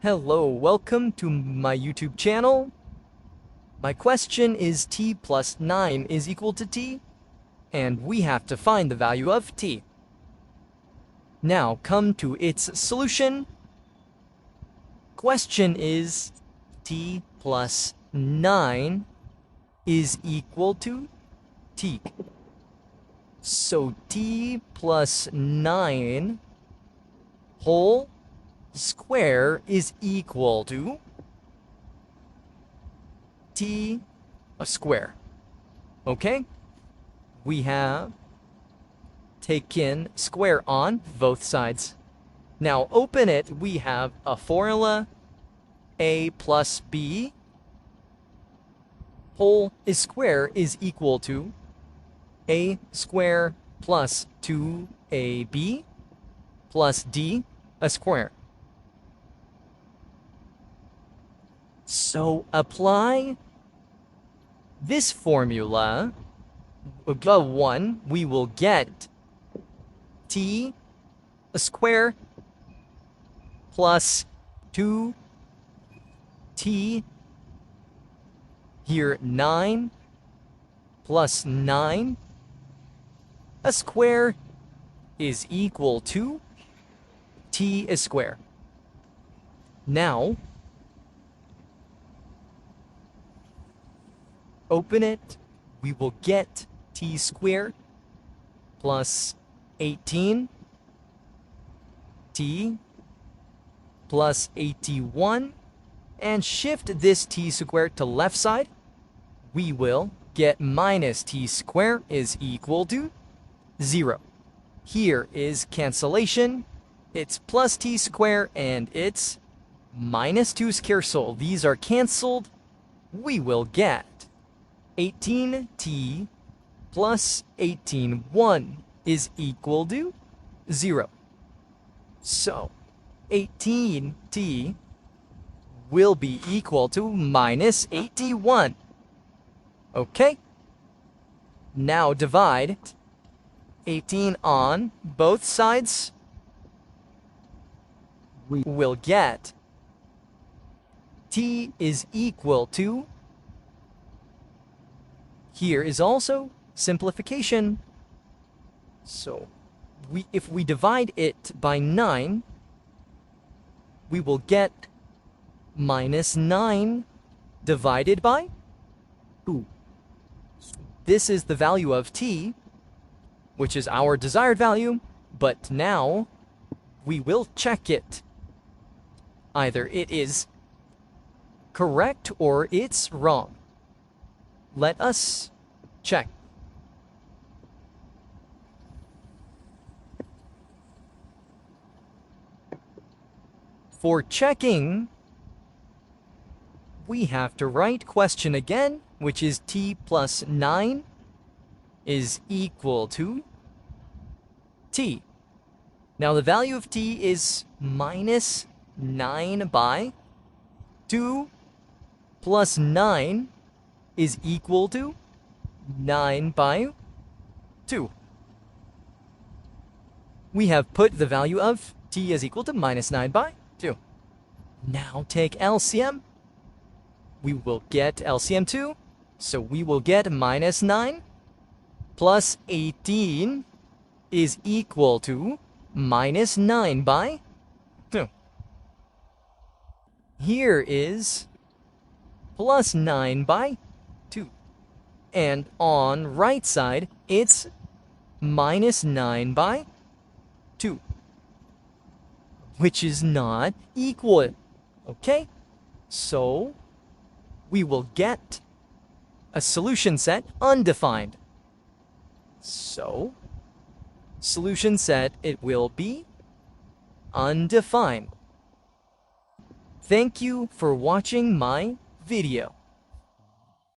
Hello, welcome to my YouTube channel. My question is t plus 9 is equal to t, and we have to find the value of t. Now come to its solution. Question is t plus 9 is equal to t. So t plus 9 whole square is equal to t square. Okay? We have taken square on both sides. Now open it. We have a formula a plus b whole square is equal to a square plus 2ab plus d a square. So apply this formula, we will get t square plus 2t, here 9 plus 9 a square is equal to t square. Now open it, we will get t squared plus 18t plus 81, and shift this t squared to left side. We will get minus t squared is equal to 0. Here is cancellation. It's plus t squared and it's minus 2 squared, so these are canceled. We will get 18t plus 18(1) is equal to 0. So 18t will be equal to minus 81. Okay? Now divide 18 on both sides. We will get t is equal to, here is also simplification. So if we divide it by 9, we will get minus 9 divided by 2. This is the value of t, which is our desired value, but now we will check it. Either it is correct or it's wrong. Let us check. For checking, we have to write question again, which is t plus 9 is equal to t. Now the value of t is minus 9 by 2 plus 9 is equal to 9 by 2. We have put the value of t is equal to minus 9 by 2. Now take LCM. We will get LCM 2. So we will get minus 9 plus 18 is equal to minus 9 by 2. Here is plus 9 by 2. And on right side, it's minus 9 by 2, which is not equal. Okay? So we will get a solution set undefined. So solution set, it will be undefined. Thank you for watching my video.